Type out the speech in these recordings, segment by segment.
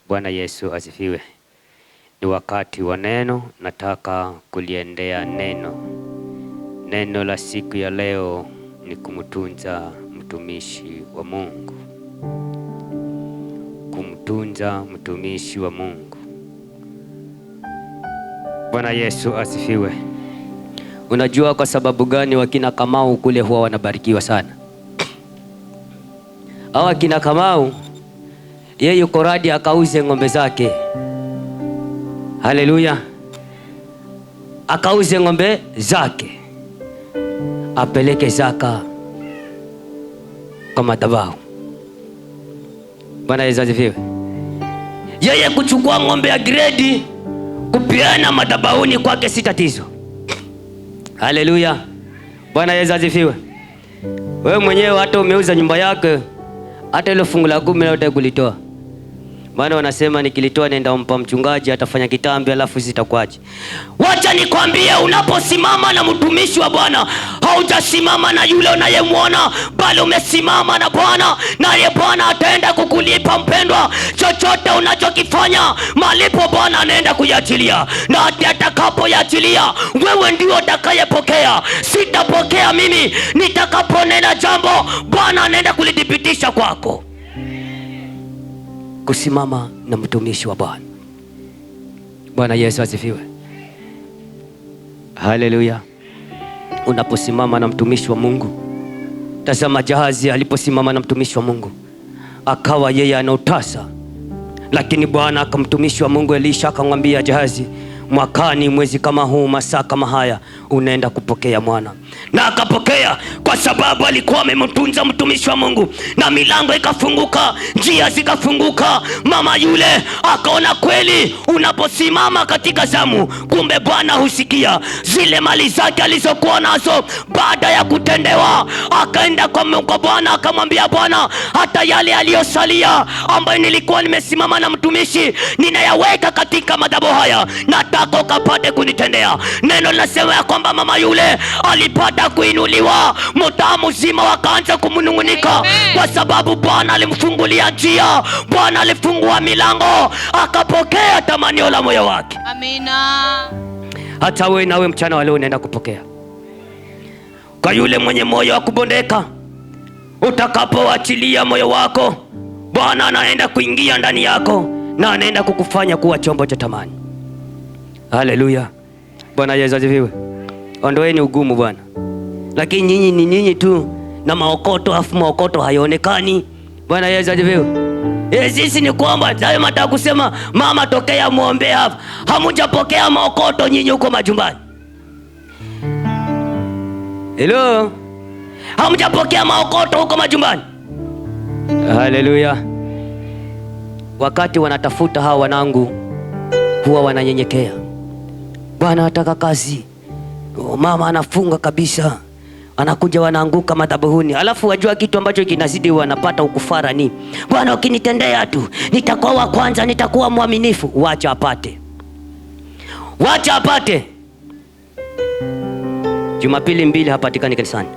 Bwana Yesu asifiwe. Ni wakati wa neno, nataka kuliendea neno. Neno la siku ya leo ni kumtunza mtumishi wa Mungu. Kumtunza mtumishi wa Mungu. Bwana Yesu asifiwe. Unajua kwa sababu gani wakina Kamau kule huwa wanabarikiwa sana? Hawa kina Kamau, yeye yuko radi akauze ng'ombe zake. Haleluya. Akauze ng'ombe zake, apeleke zaka kwa madhabahu. Bwana Yesu asifiwe. Yeye kuchukua ng'ombe ya gredi kupiana madhabahuni kwake si tatizo. Haleluya. Bwana Yesu asifiwe. Wewe mwenyewe hata umeuza nyumba yake, hata ile fungu la 10 leo utakulitoa. Maana wanasema nikilitoa nenda umpa mchungaji atafanya kitambi alafu sitakwaje. Wacha nikwambie, unaposimama na mtumishi wa Bwana, haujasimama na yule unayemwona, bali umesimama na Bwana, naye Bwana ataenda kukulipa mpendwa. Chochote unachokifanya, malipo Bwana anaenda kuyachilia, na atakapoyachilia wewe ndio utakayepokea. Sitapokea mimi, nitakaponena jambo Bwana anaenda kulithibitisha kwako. Kusimama na mtumishi wa Bwana. Bwana Yesu asifiwe. Haleluya. Unaposimama na mtumishi wa Mungu, tazama Gehazi aliposimama na mtumishi wa Mungu, akawa yeye anautasa, lakini Bwana akamtumishi wa Mungu Elisha akamwambia Gehazi, mwakani mwezi kama huu masaa kama haya unaenda kupokea mwana. Na akapokea kwa sababu alikuwa amemtunza mtumishi wa Mungu, na milango ikafunguka, njia zikafunguka. Mama yule akaona kweli unaposimama katika zamu, kumbe Bwana husikia. Zile mali zake alizokuwa nazo baada ya kutendewa, akaenda kwa Bwana akamwambia, Bwana, hata yale aliyosalia ambayo nilikuwa nimesimama na mtumishi ninayaweka katika madhabahu haya, nataka ukapate kunitendea. Neno linasema ya kwamba mama yule alipata kuinuliwa, mtaa mzima wakaanza kumnungunika kwa sababu Bwana alimfungulia njia, Bwana alifungua milango, akapokea tamanio la moyo wake. Amina. Hata wewe nawe mchana wa leo unaenda kupokea. Kwa yule mwenye moyo wa kubondeka, utakapoachilia moyo wako, Bwana anaenda kuingia ndani yako na anaenda kukufanya kuwa chombo cha tamani. Haleluya. Bwana Yesu asifiwe. Ondoeni ugumu Bwana. Lakini nyinyi ni nyinyi tu na maokoto, afu maokoto hayaonekani. Bwana Yesu asifiwe. Sisi ni kwamba daima nataka kusema, mama tokea muombe hapa. Hamujapokea maokoto nyinyi huko majumbani. Hello. Hamujapokea maokoto huko majumbani. Haleluya. Wakati wanatafuta hawa wanangu huwa wananyenyekea. Bwana ataka kazi. Mama anafunga kabisa, anakuja wanaanguka madhabahuni. Alafu wajua kitu ambacho kinazidi wanapata ukufara ni, Bwana ukinitendea tu nitakuwa wa kwanza, nitakuwa mwaminifu. Wacha apate, wacha apate. Jumapili 2 hapatikani kanisani.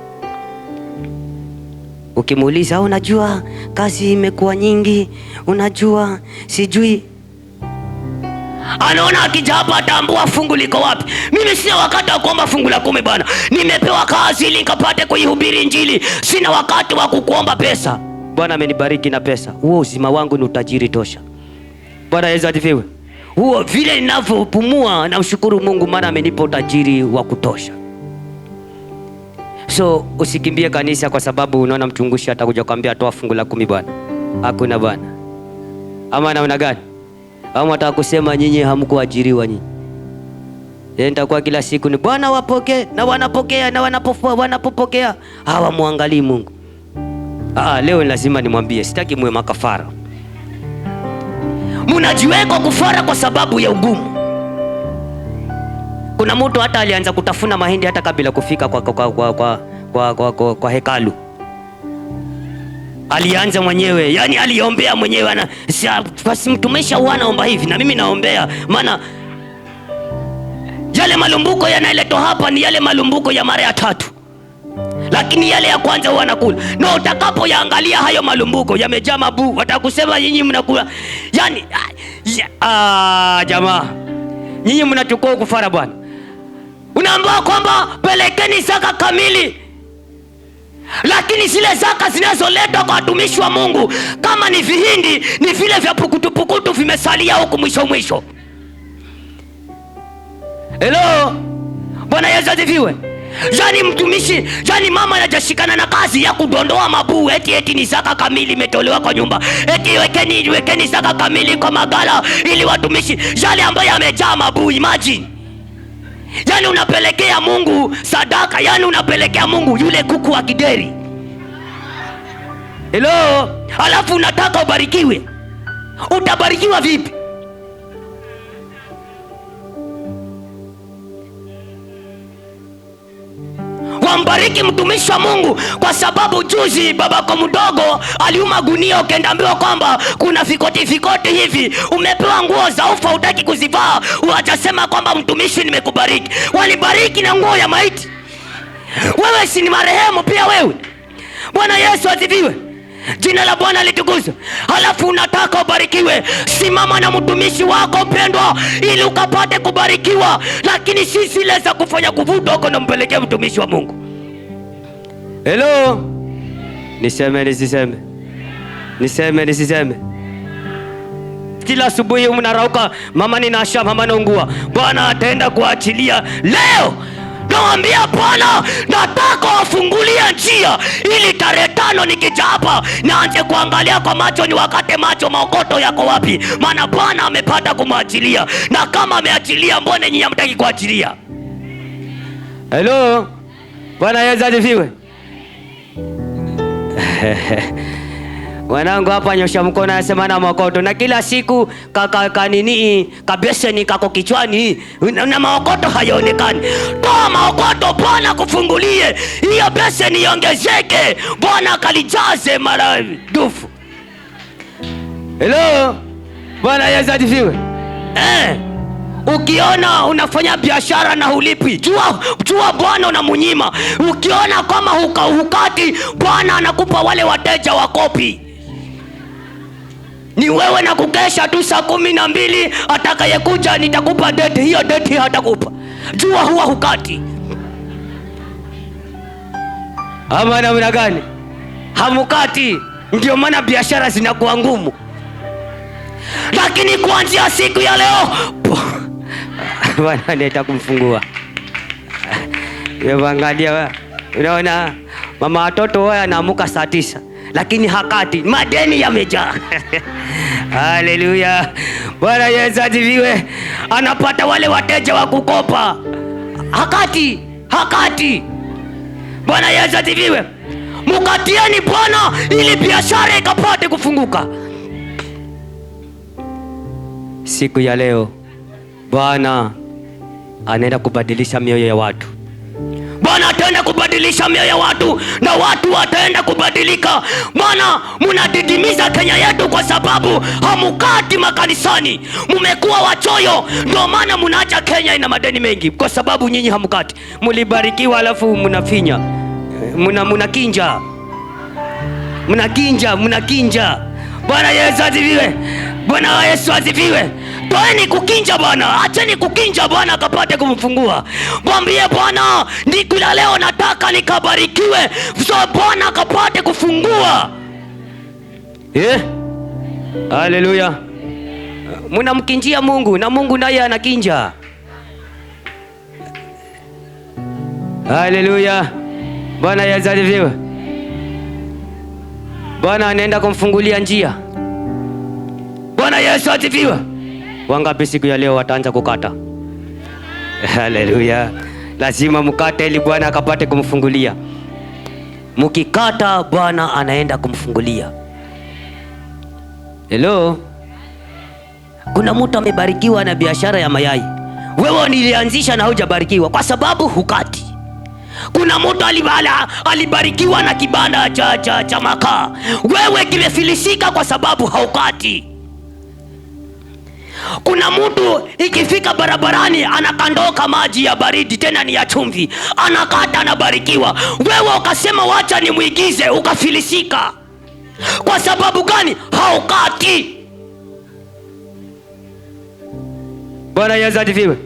Ukimuuliza, unajua kazi imekuwa nyingi, unajua sijui, anaona akija hapa atambua fungu liko wapi. Mimi sina wakati wa kuomba fungu la 10 bwana. Nimepewa kazi ili nikapate kuihubiri Injili. Sina wakati wa kukuomba pesa. Bwana amenibariki na pesa. Huo uzima wangu ni utajiri tosha. Bwana Yesu asifiwe. Huo vile ninavyopumua na mshukuru Mungu, maana amenipa utajiri wa kutosha. So usikimbie kanisa kwa sababu unaona mchungushi atakuja kuambia toa fungu la 10 bwana. Hakuna bwana. Ama namna gani? Au nataka kusema nyinyi hamkuajiriwa nyinyi? Nitakuwa kila siku ni Bwana wapokee na wanapokea na wanapopokea hawamwangalii Mungu. Leo lazima nimwambie, sitaki muwe makafara. Mnajiweka kufara kwa sababu ya ugumu. Kuna mtu hata alianza kutafuna mahindi hata kabla kufika kwa hekalu. Alianza mwenyewe, yani aliombea mwenyewe. Basi mtumisha wanaomba hivi na mimi naombea, maana yale malumbuko yanaletwa hapa ni yale malumbuko ya mara ya 3. lakini yale ya kwanza huwa nakula. Na utakapoyaangalia hayo malumbuko yamejaa mabuu, watakusema nyinyi mnakula. Yani jamaa, nyinyi mnachukua kufara bwana. Unaambiwa kwamba pelekeni zaka kamili, lakini zile zaka zinazoletwa kwa watumishi wa Mungu kama ni vihindi, ni vile vya pukutupukutu vimesalia huku mwisho mwisho. Hello, Bwana Yesu asifiwe. Yani mtumishi, yani mama anajashikana na kazi ya kudondoa mabuu, eti ni zaka kamili imetolewa kwa nyumba, eti wekeni zaka kamili kwa magala ili watumishi, yale ambayo yamejaa mabuu. Imagine, yani unapelekea Mungu sadaka, yani unapelekea Mungu yule kuku wa kideri. Hello, alafu unataka ubarikiwe. Utabarikiwa vipi? Wambariki mtumishi wa Mungu kwa sababu juzi babako mdogo aliuma gunia, ukaambiwa kwamba kuna vikoti hivi, umepewa nguo za ufa, hutaki kuzivaa, unasema kwamba mtumishi, nimekubariki. Walibariki na nguo ya maiti. Wewe si ni marehemu pia wewe? Bwana Yesu asifiwe. Jina la Bwana litukuzwe. Halafu unataka ubarikiwe. Simama na mtumishi wako pendwa ili ukapate kubarikiwa, lakini si zile za kufanya kuvuta huko na mpelekea mtumishi wa Mungu. Hello, niseme nisiseme? Niseme nisiseme? Kila asubuhi mnarauka, mama ninasha, mama naungua. Bwana ataenda kuachilia leo. Naambia Bwana, nataka wafungulia njia ili tarehe 5 nikija hapa naanze kuangalia kwa macho, ni wakate macho maokoto yako wapi, maana Bwana amepata kumwachilia. Na kama ameachilia, mbona nyinyi hamtaki kuachilia? Hello, Bwana Yesu asifiwe. Wanangu hapa nyosha mkono, anasema na maokoto, na kila siku kabeseni kako kichwani na maokoto hayaonekani. Toa maokoto, Bwana kufungulie hiyo beseni iongezeke, Bwana kalijaze maradufu. Hello, Bwana Yesu asifiwe. Ukiona unafanya biashara na hulipi, jua Bwana unamunyima. Ukiona kama hukati, Bwana anakupa wale wateja wakopi. Ni wewe na kukesha tu saa 12, atakayekuja nitakupa date, hiyo date hatakupa. Jua huwa hukati. Ama namna gani? Hamukati, ndio maana biashara zinakuwa ngumu. Lakini kuanzia siku ya leo Bwana anaenda kumfungua. Angalia, unaona mama watoto wao anaamuka saa 9 lakini hakati, madeni yamejaa. Haleluya, Bwana Yesu asifiwe. Anapata wale wateja wa kukopa, hakati. Bwana Yesu asifiwe. Mukatieni Bwana ili biashara ikapate kufunguka. Siku ya leo Bwana anaenda kubadilisha mioyo ya watu. Bwana ataenda kubadilisha mioyo ya watu, na watu wataenda kubadilika. Bwana, mnadidimiza Kenya yetu kwa sababu hamukati makanisani. Mumekuwa wachoyo, ndio maana mnaacha Kenya ina madeni mengi, kwa sababu nyinyi hamukati. Mulibarikiwa alafu mnafinya, mnakinja. Bwana Yesu asifiwe. Bwana Yesu asifiwe. Toeni kukinja Bwana, acheni kukinja Bwana akapate kumfungua. Mwambie Bwana, nikula leo nataka nikabarikiwe, so Bwana akapate kufungua. Haleluya. Mnamkinjia Mungu na Mungu naye anakinja. Haleluya. Bwana Yesu asifiwe. Bwana anaenda kumfungulia njia. Bwana Yesu asifiwe. Wangapi siku ya leo wataanza kukata? Haleluya. Lazima mkate ili Bwana akapate kumfungulia. Mkikata Bwana anaenda kumfungulia. Hello. Kuna mtu amebarikiwa na biashara ya mayai. Wewe nilianzisha na hujabarikiwa kwa sababu hukati. Kuna mtu alibarikiwa na kibanda cha makaa. Wewe kimefilisika kwa sababu haukati. Kuna mtu ikifika barabarani anakandoka maji ya baridi, tena ni ya chumvi, anakata, anabarikiwa. Wewe ukasema wacha nimwigize, ukafilisika. Kwa sababu gani? Haukati. Bwana Yesu asifiwe.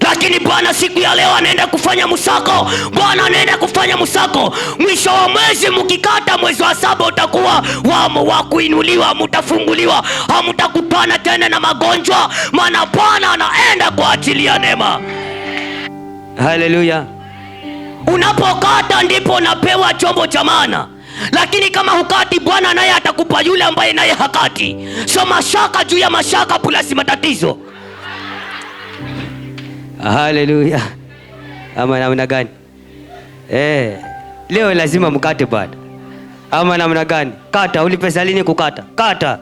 Lakini Bwana siku ya leo anaenda kufanya msako. Bwana anaenda kufanya msako. Mwisho wa mwezi mkikata, mwezi wa 7 utakuwa wa kuinuliwa, mtafunguliwa, hamtakutana tena na magonjwa, maana Bwana anaenda kuachilia neema. Haleluya. Unapokata ndipo unapewa chombo cha maana. Lakini kama hukati, Bwana naye atakupa yule ambaye naye hakati. So mashaka juu ya mashaka plus matatizo. Haleluya. Ama namna gani? Leo lazima mkate bwana. Ama namna gani? Kata. Ulipesa lini kukata? Kata.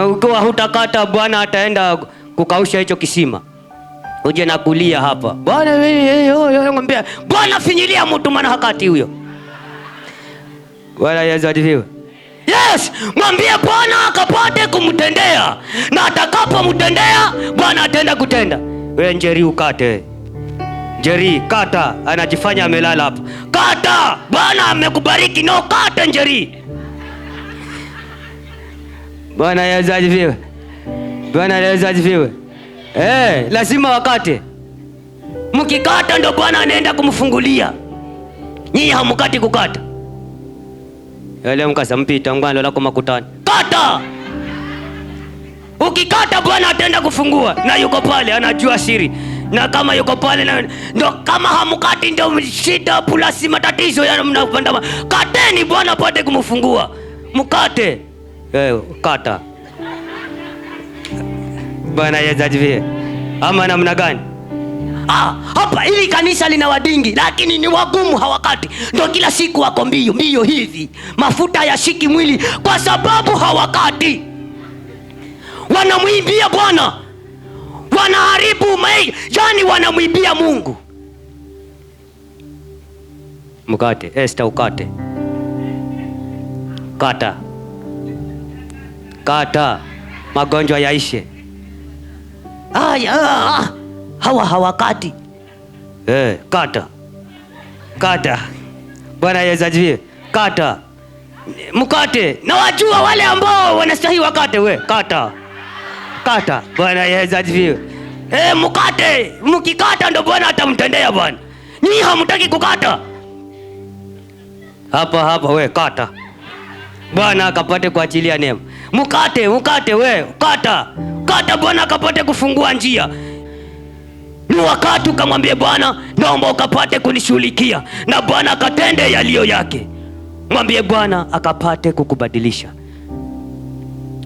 Ukiwa hutakata, Bwana ataenda kukausha hicho kisima. Uje na kulia hapa, Bwana ngambia, Bwana finyilia mtu maana hakati huyo. Bwana Yesu asifiwe. Yes, mwambie Bwana akapate kumtendea, na atakapomtendea Bwana ataenda kutenda. Wewe Njeri ukate. Njeri kata, anajifanya amelala hapa. Kata, Bwana amekubariki, no kata Njeri. Bwana Yesu asifiwe. Bwana Yesu asifiwe. Lazima wakate. Mkikata ndo Bwana anaenda kumfungulia. Nyinyi hamkati kukata. Leo mkasa mpita ngwano lako makutani. Kata. Ukikata Bwana ataenda kufungua, na yuko pale anajua siri. Na kama yuko pale ndo kama hamkati ndo shida plus matatizo ya mnapanda. Kateni Bwana apate kumfungua. Mkate. Kata. Bwana Yesu asifiwe. Ama namna gani? Hapa ili kanisa lina wadingi, lakini ni wagumu, hawakati. Ndio kila siku wako mbio mbio hivi, mafuta yashiki mwili kwa sababu hawakati. Wanamwimbia Bwana, wanaharibu yani wanamwimbia Mungu. Mkate, Esther ukate. Kata. Kata. Magonjwa yaishe. Hawa hawakati. Kata. Kata. Bwana Yesu asifiwe. Kata. Mkate. Na wajua wale ambao wanastahili wakate, we kata. Kata. Bwana Yesu asifiwe. Mkate. Mkikata ndo Bwana atamtendea Bwana. Nyinyi hamtaki kukata. Hapa we kata. Bwana akapate kuachilia neema. Mkate we kata. Kata Bwana akapate kufungua njia. Ni wakati ukamwambie Bwana, naomba ukapate kunishughulikia, na Bwana akatende yaliyo yake. Mwambie Bwana akapate kukubadilisha.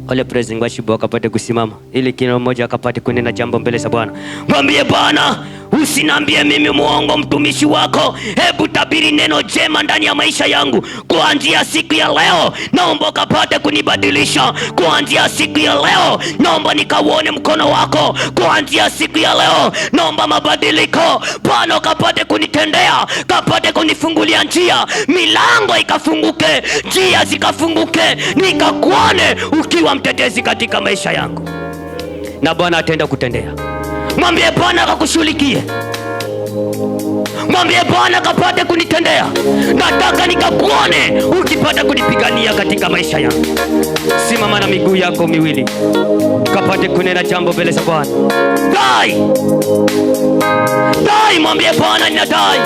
Wale praising worship akapate kusimama ili kila mmoja akapate kunena jambo mbele za Bwana. Mwambie Bwana, usiniambie mimi muongo mtumishi wako. Hebu tabiri neno jema ndani ya maisha yangu. Kuanzia siku ya leo naomba ukapate kunibadilisha. Kuanzia siku ya leo naomba nikauone mkono wako. Kuanzia siku ya leo naomba mabadiliko. Bwana ukapate kunitendea, kapate kunifungulia njia, milango ikafunguke, njia zikafunguke, nikakuone ukiwa mtetezi katika maisha yangu. Na Bwana ataenda kutendea. Mwambie Bwana akakushughulikie. Mwambie Bwana kapate kunitendea. Nataka nikakuone ukipata kunipigania katika maisha yangu. Simama na miguu yako miwili, kapate kunena jambo mbele za Bwana. Dai. Mwambie Bwana ninadai.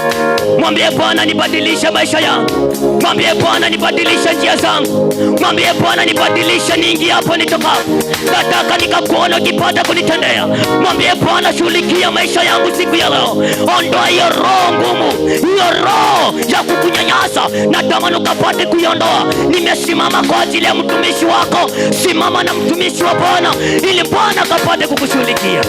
Mwambie Bwana nibadilishe maisha yangu. Mwambie Bwana nibadilishe njia zangu. Mwambie Bwana nibadilishe niingie hapo nitokapo. Nataka nikakuona ukipata kunitendea. Mwambie Bwana shughulikia maisha yangu siku ya leo. Ondoa hiyo roho ngumu, hiyo roho ya kukunyanyasa, natamani ukapate kuiondoa. Nimesimama kwa ajili ya mtumishi wako. Simama na mtumishi wa Bwana ili Bwana akapate kukushughulikia.